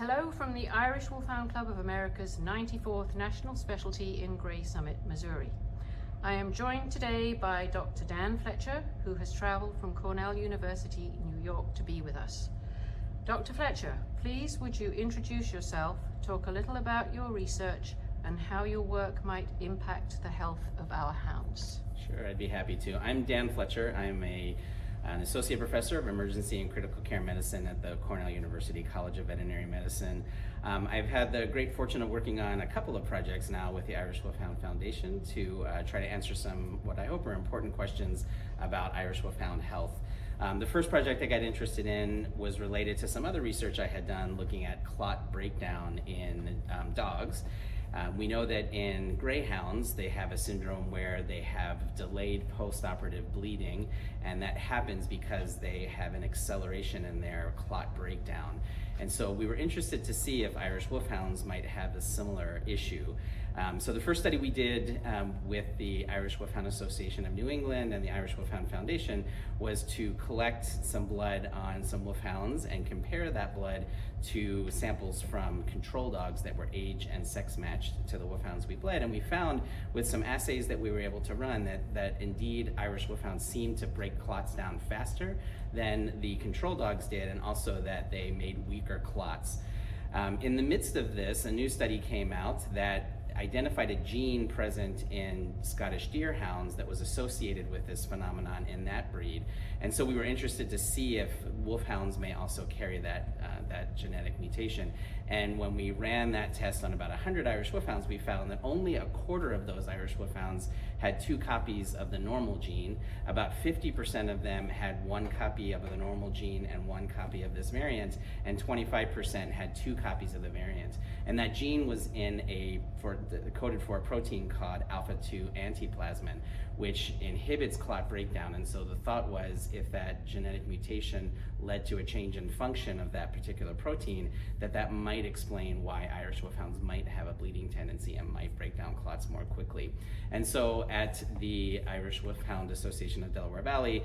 Hello from the Irish Wolfhound Club of America's 94th National Specialty in Grey Summit, Missouri. I am joined today by Dr. Dan Fletcher, who has traveled from Cornell University, New York, to be with us. Dr. Fletcher, please would you introduce yourself, talk a little about your research, and how your work might impact the health of our hounds. Sure, I'd be happy to. I'm Dan Fletcher. I'm an associate professor of emergency and critical care medicine at the Cornell University College of Veterinary Medicine. I've had the great fortune of working on a couple of projects now with the Irish Wolfhound Foundation to try to answer some what I hope are important questions about Irish Wolfhound health. The first project I got interested in was related to some other research I had done looking at clot breakdown in dogs. We know that in greyhounds, they have a syndrome where they have delayed post-operative bleeding, and that happens because they have an acceleration in their clot breakdown. And so we were interested to see if Irish Wolfhounds might have a similar issue. So the first study we did with the Irish Wolfhound Association of New England and the Irish Wolfhound Foundation was to collect some blood on some wolfhounds and compare that blood to samples from control dogs that were age and sex matched to the wolfhounds we bled. And we found with some assays that we were able to run that indeed Irish Wolfhounds seemed to break clots down faster than the control dogs did, and also that they made weaker clots. In the midst of this, a new study came out that identified a gene present in Scottish deerhounds that was associated with this phenomenon in that breed. And so we were interested to see if wolfhounds may also carry that genetic mutation. And when we ran that test on about 100 Irish Wolfhounds, we found that only a quarter of those Irish Wolfhounds had 2 copies of the normal gene. About 50% of them had 1 copy of the normal gene and 1 copy of this variant, and 25% had 2 copies of the variant. And that gene was coded for a protein called alpha-2 antiplasmin, which inhibits clot breakdown. And so the thought was, if that genetic mutation led to a change in function of that particular protein, that might explain why Irish Wolfhounds might have a bleeding tendency and might break down clots more quickly. And so at the Irish Wolfhound Association of Delaware Valley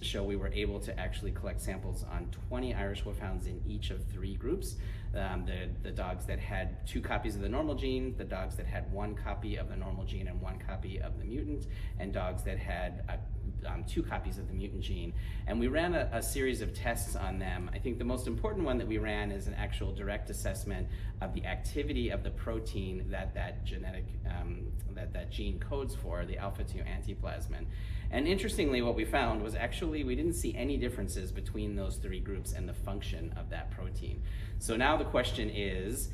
show, we were able to actually collect samples on 20 Irish Wolfhounds in each of 3 groups. The dogs that had 2 copies of the normal gene, the dogs that had 1 copy of the normal gene and 1 copy of the mutant, and dogs that had 2 copies of the mutant gene. And we ran a series of tests on them. I think the most important one that we ran is an actual direct assessment of the activity of the protein that gene codes for, the alpha-2 antiplasmin. And interestingly, what we found was actually we didn't see any differences between those 3 groups and the function of that protein. So now the question is,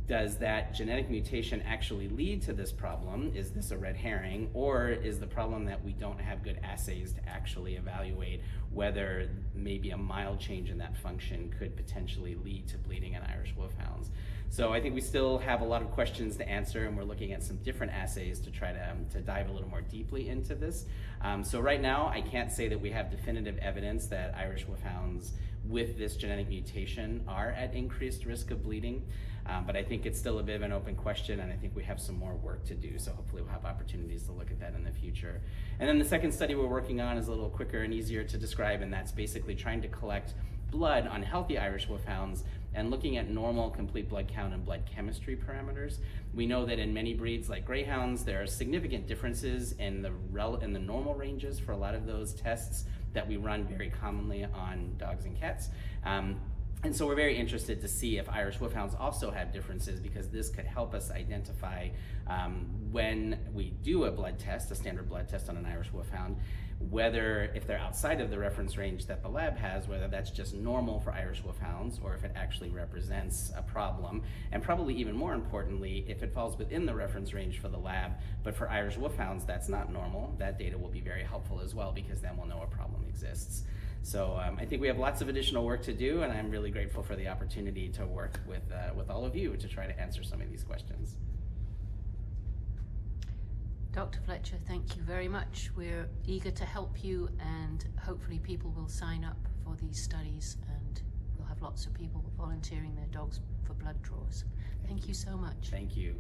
does that genetic mutation actually lead to this problem? Is this a red herring? Or is the problem that we don't have good assays to actually evaluate whether maybe a mild change in that function could potentially lead to bleeding in Irish Wolfhounds? So I think we still have a lot of questions to answer, and we're looking at some different assays to try to dive a little more deeply into this. So right now, I can't say that we have definitive evidence that Irish Wolfhounds with this genetic mutation are at increased risk of bleeding, but I think it's still a bit of an open question, and I think we have some more work to do, so hopefully we'll have opportunities to look at that in the future. And then the second study we're working on is a little quicker and easier to describe, and that's basically trying to collect blood on healthy Irish Wolfhounds and looking at normal complete blood count and blood chemistry parameters. We know that in many breeds like greyhounds, there are significant differences in the normal ranges for a lot of those tests that we run very commonly on dogs and cats. And so we're very interested to see if Irish Wolfhounds also have differences, because this could help us identify when we do a blood test, a standard blood test on an Irish Wolfhound, whether if they're outside of the reference range that the lab has, whether that's just normal for Irish Wolfhounds or if it actually represents a problem. And probably even more importantly, if it falls within the reference range for the lab, but for Irish Wolfhounds that's not normal, that data will be very helpful as well, because then we'll know a problem exists. So I think we have lots of additional work to do, and I'm really grateful for the opportunity to work with all of you to try to answer some of these questions. Dr. Fletcher, thank you very much. We're eager to help you, and hopefully people will sign up for these studies, and we'll have lots of people volunteering their dogs for blood draws. Thank you so much. Thank you.